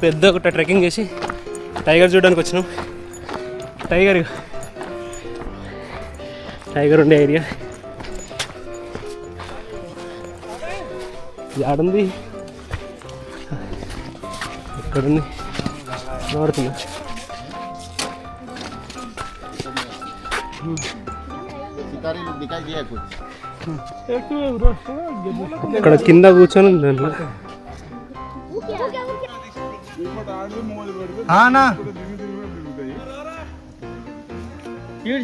పెద్ద ఒక ట్రెక్కింగ్ చేసి టైగర్ చూడడానికి వచ్చినాం. టైగర్ ఉండే ఏరియా ఆడుంది, ఎక్కడుంది ఆడుతున్నా. ఇక్కడ కింద కూర్చొని దాంట్లో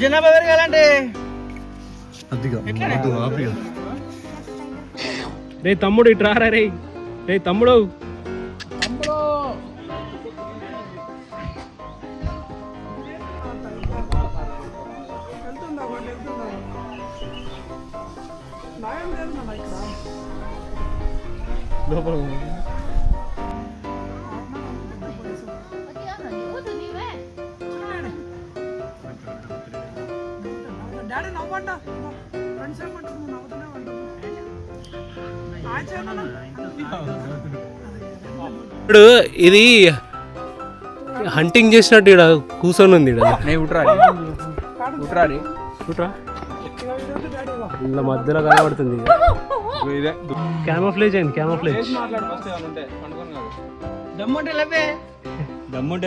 జనాభా పెరగాలంటే రే తమ్ముడు ఇటు రారా రే తమ్ముడు. ఇప్పుడు ఇది హంటింగ్ చేసినట్టు ఇక్కడ కూర్చొని ఉంది. ఇలా మధ్యలో కనబడుతుంది. క్యామోఫ్లేజ్ అయింది, క్యామోఫ్లేజ్. దమ్ముంటే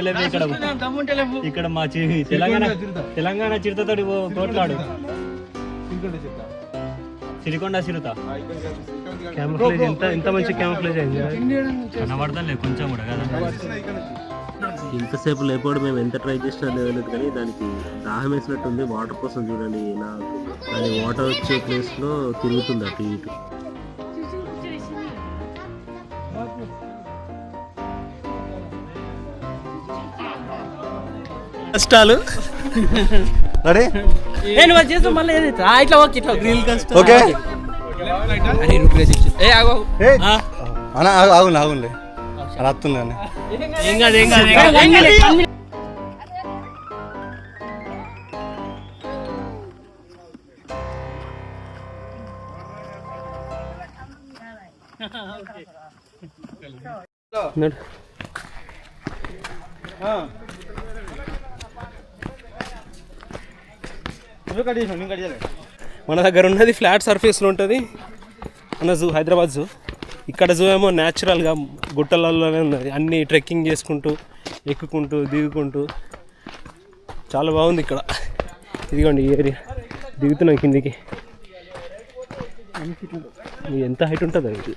లేవే ఇక్కడ మా తెలంగాణ చిరుతతో కోట్లాడు సిరికొండ చిరుత. క్యామోఫ్లేజ్ ఎంత మంచి క్యామోఫ్లేజ్ అయింది. కనబడతాం లేదు కొంచెం కూడా కదా. ఇంతసేపు లేకపోతే మేము ఎంత ట్రై చేసినా లేదు, కానీ దానికి దాహం వేసినట్టుంది. వాటర్ కోసం చూడండి ఇలా అది వాటర్ వచ్చే ప్లేస్లో తిరుగుతుంది అటు ఇటు. కష్టాలు ఆగుండే రత్తుందని మన దగ్గర ఉన్నది ఫ్లాట్ సర్ఫేస్లో ఉంటుంది మన జూ, హైదరాబాద్ జూ. ఇక్కడ జూ ఏమో న్యాచురల్గా గుట్టలలోనే ఉన్నది. అన్నీ ట్రెక్కింగ్ చేసుకుంటూ ఎక్కుకుంటూ దిగుకుంటూ చాలా బాగుంది ఇక్కడ. ఇదిగోండి ఈ ఏరియా దిగుతున్నాం కిందికి. ఎంత హైట్ ఉంటుంది అది.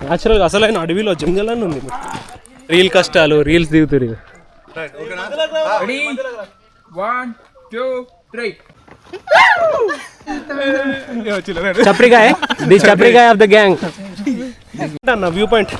న్యాచురల్గా అసలైన అడవిలో జంగల్ అని ఉంది. రీల్ కష్టాలు, రీల్స్ దిగుతారు. చప్రికాయ, ది చప్రికాయ ఆఫ్ ద గ్యాంగ్ అన్న వ్యూ పాయింట్.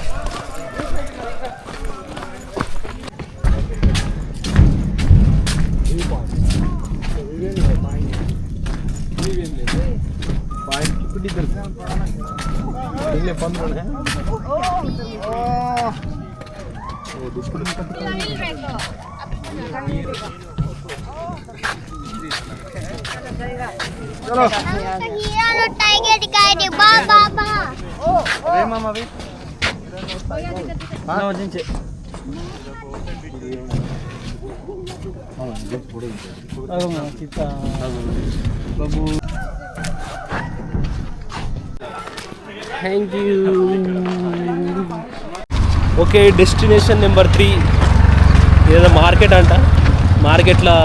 टाइगर दिखाई दे बाबा रे मामा भी हां नीचे बाबू thank you. Okay, destination number 3 ఏదో మార్కెట్ అంట. మార్కెట్లో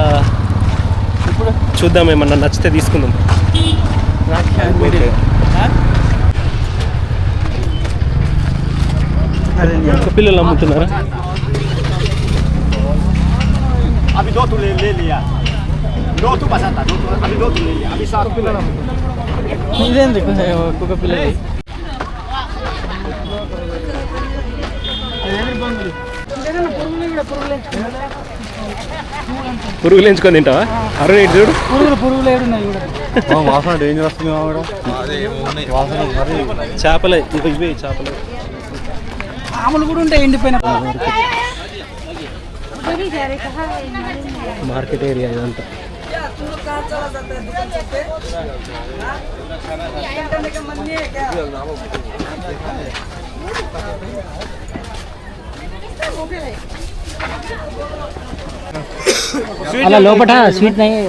చూద్దాం, ఏమన్నా నచ్చితే తీసుకుందాం. పిల్లలు అమ్ముతున్నారా? ఒక్కొక్క పిల్లలు పురుగులు ఎంచుకొని తింటావా? అరుణ్ ఇటు చూడు, వాసన డేంజర్ వస్తుంది. చేపలే ఇవే చేపలే. ఆములు కూడా ఉంటాయి ఎండిపోయిన. మార్కెట్ ఏరియా ఇదంతా. అలా లోపట స్వీట్ नहीं है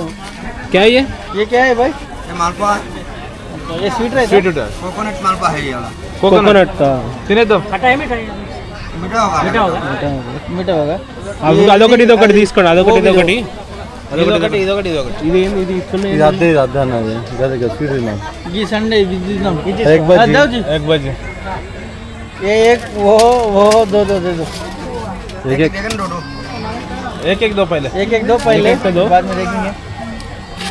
क्या ये ये क्या है भाई ये मालपुआ ये स्वीट रहता स्वीट होता है कोकोनट मालपुआ है ये वाला कोकोनट का తినే దో खट्टा है मीठा है मीठा होगा मीठा होगा అదొకటి ఇదొకటి తీసుకోండి అదొకటి ఇదొకటి ఇదొకటి ఇది ఏంది ఇది ఇస్తున్నాయి ఇది అద్దే అన్నది గదే స్వీట్ తిన్నాం ये संडे विजिटम एक बजे दो जी एक बजे ये एक वो दो दे दो एक एक दो पहले एक दो पहले एक दो। बाद में देखेंगे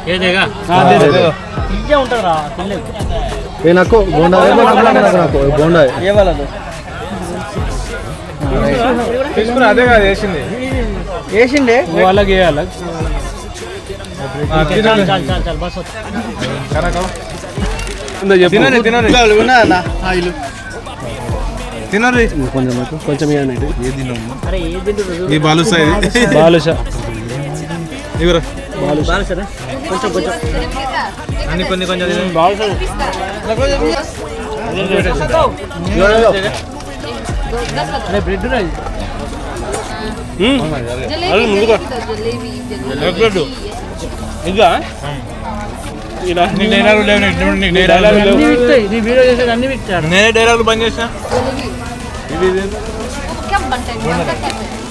ये देगा हाँ, दे दो। पिज्जा ఉంటరా తినలే ये नाको बोंडा है नाको बोंडा है ये वाला दो తీసుకుని అదే కాదు వేసింది వేసిండే वो अलग ये अलग चल बस తినరే తినరే కొంచెం కొంచెం ఇవ్వండి अरे ये दिन ఈ బాలుసా ఇది బాలుషా ఇవరా బాల్ సరే కొంచెం కొంచెం అన్ని కొన్ని కొంచెం బాల్ సరే अरे ब्रेड रहा అది ముందుగా ఎగ్లెట్ ఇంకా ఇలా నీ డైలాగ్ లేవు నీ డైలాగ్ లేవు అన్ని విక్తాయి నీ వీడియో చేసేది అన్ని విక్తారు నేనే డైలాగులు బంద్ చేసా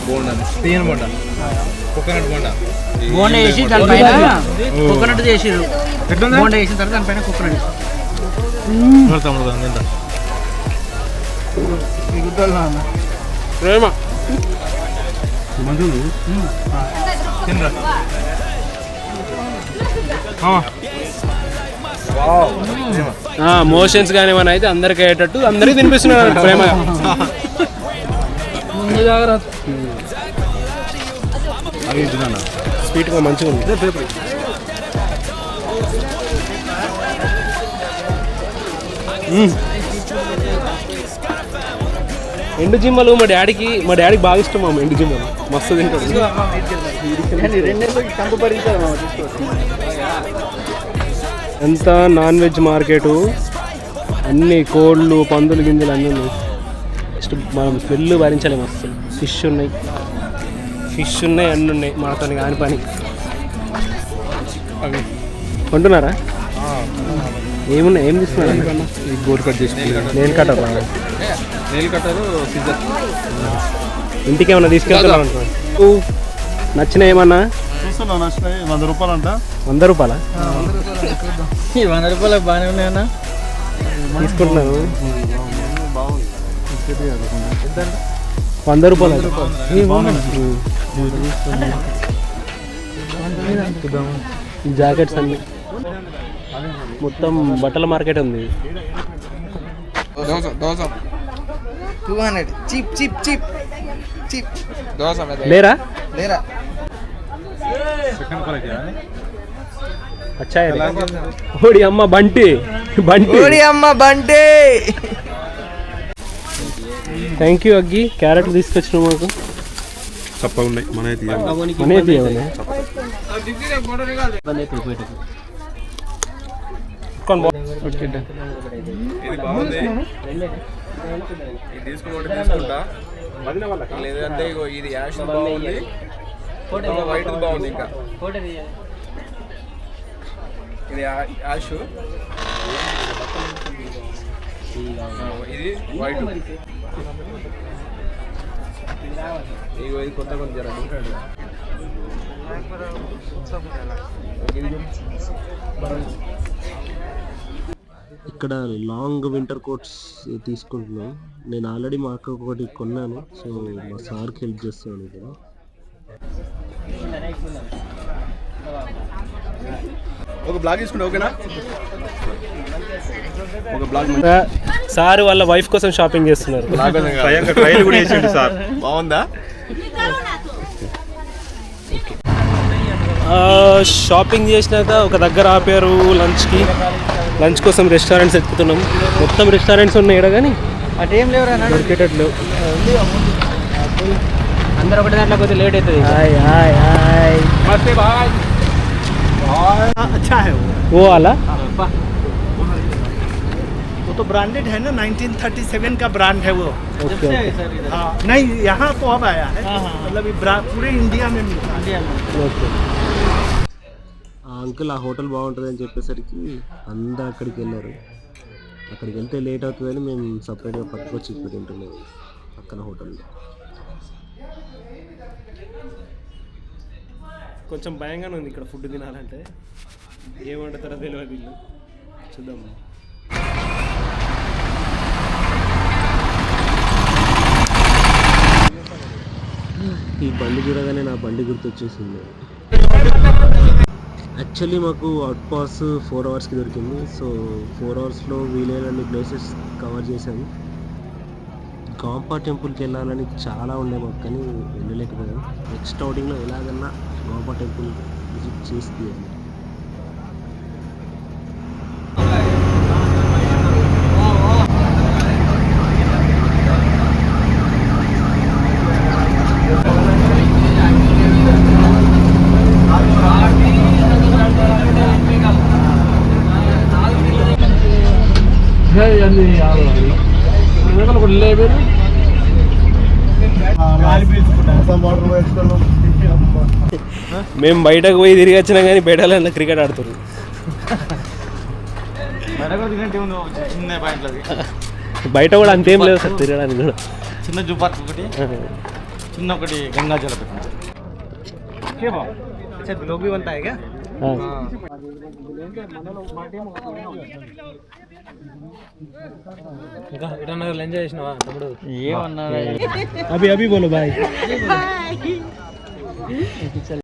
బోండా తీయన బోండా కోకోనట్ బోండా బోండా వేసి దానిపైన కోకోనట్ చేసిర్రు బోండా వేసిన తర్వాత దానిపైన కోకోనట్ ప్రేమ మోషన్స్ కానీ ఏమైనా అయితే అందరికి అయ్యేటట్టు అందరికి తినిపిస్తున్నారు ప్రేమ ముందు జాగ్రత్త స్వీట్గా మంచిగా ఉంది ఎండు జిమ్మలు మా డాడీకి బాగా ఇష్టం మామ ఎండు జిమ్మలు మస్తు తింటాడు కంపు భరించారు ఎంత నాన్ వెజ్ మార్కెటు అన్ని కోళ్ళు పందులు గింజలు అన్నీ ఉన్నాయి నెక్స్ట్ మనం స్మెల్ భరించలేము అసలు ఫిష్ ఉన్నాయి అన్నీ ఉన్నాయి మాతో కాని పని కొంటున్నారా ఏమున్నాయి ఏం తీసుకున్నారా బోర్ కట్ చేసి నేను కట్టరా నెయిల్ కట్టారు సిజర్ ఇంటికి ఏమన్నా తీసుకెళ్తున్నాను అనుకో నచ్చిన ఏమన్నా చూస్తున్నావు నచ్చినాయి 100 రూపాయలు అంట 100 రూపాయలా ఈ 100 రూపాయలకు బాగానే ఉన్నాయన్నా తీసుకుంటున్నాను 100 రూపాయలు ఈ జాకెట్స్ అన్ని మొత్తం బట్టల మార్కెట్ ఉంది 200 చీప్ లేరా లేరా సెకండ్ క్వాలిటీ అచ్చా ఓడి అమ్మ బంటి అమ్మ బంటే థ్యాంక్ యూ అగ్గి క్యారెట్లు తీసుకొచ్చిన మాకు చప్పగా ఉన్నాయి మన మనే తీయమనే ఇది బాగుంది ఇది తీసుకుంటా లేదంటే ఇగో ఇది యాష్ బాగుంది వైట్ బాగుంది ఇంకా ఇది యాష్ ఇది వైట్ ఇగో ఇది కొత్త కొంచెం జరగదు ఇక్కడ లాంగ్ వింటర్ కోట్స్ తీసుకుంటున్నాం నేను ఆల్రెడీ మా అక్క ఒకటి కొన్నాను సో మా సార్కి హెల్ప్ చేస్తాను ఇక్కడ ఒక బ్లాగ్ తీసుకుంటే ఓకేనా ఒక బ్లాగ్ సార్ వాళ్ళ వైఫ్ కోసం షాపింగ్ చేస్తున్నారు ట్రైల్ కూడా వేసిండు సార్ బాగుందా షాపింగ్ చేసినాక ఒక దగ్గర ఆపారు లంచ్ కోసం రెస్టారెంట్స్ ఎత్తుకుతున్నాం మొత్తం రెస్టారెంట్స్ ఉన్నాయి ఇక్కడ కానీ అటేం లేవురా దొరికేటట్లు అందరూ ఒకటి దాంట్లో కొద్దిగా లేట్ అవుతుంది अच्छा है ఓ అలా वो तो ब्रांडेड है ना 1937 का ब्रांड है वो ఓకే हाँ नहीं यहाँ तो अब आया है मतलब ये पूरे इंडिया में मिलता है ఓకే ఆ అంకుల్ ఆ హోటల్ బాగుంటుంది అని చెప్పేసరికి అందరూ అక్కడికి వెళ్ళారు. అక్కడికి వెళ్తే లేట్ అవుతుందని మేము సపరేట్గా పక్కకు వచ్చి ఇప్పుడు తింటున్నాము పక్కన హోటల్లో. కొంచెం భయంగానే ఉంది ఇక్కడ ఫుడ్ తినాలంటే, ఏం వండుతారో తెలియదు వీళ్ళు. చూద్దాం. ఈ బండి చూడగానే నా బండి గుర్తొచ్చేసింది. యాక్చువల్లీ మాకు అవుట్ పాస్ 4 అవర్స్కి దొరికింది. సో 4 అవర్స్లో వీలైనన్ని ప్లేసెస్ కవర్ చేశాము. గాంపా టెంపుల్కి వెళ్ళాలని చాలా ఉండే మాకు, కానీ వెళ్ళలేకపోయాం. నెక్స్ట్ అవుటింగ్లో ఎలాగన్నా గాంపా టెంపుల్ విజిట్ చేసి తీయాలి. మేము బయటకు పోయి తిరిగి వచ్చినా కానీ బయట క్రికెట్ ఆడుతున్నారు. బయట కూడా అంతేం లేదు సార్ తిరగడానికి కూడా. చిన్న జూ పార్క్ ఒకటి, చిన్న ఒకటి గంగా జల లోగ్ भी बनता है क्या? ఇంకా ఎటన్నా ఎంజాయ్ చేసినావా తమ్ముడు? ఏమన్నా అభి అభి బోలో బాయ్. चल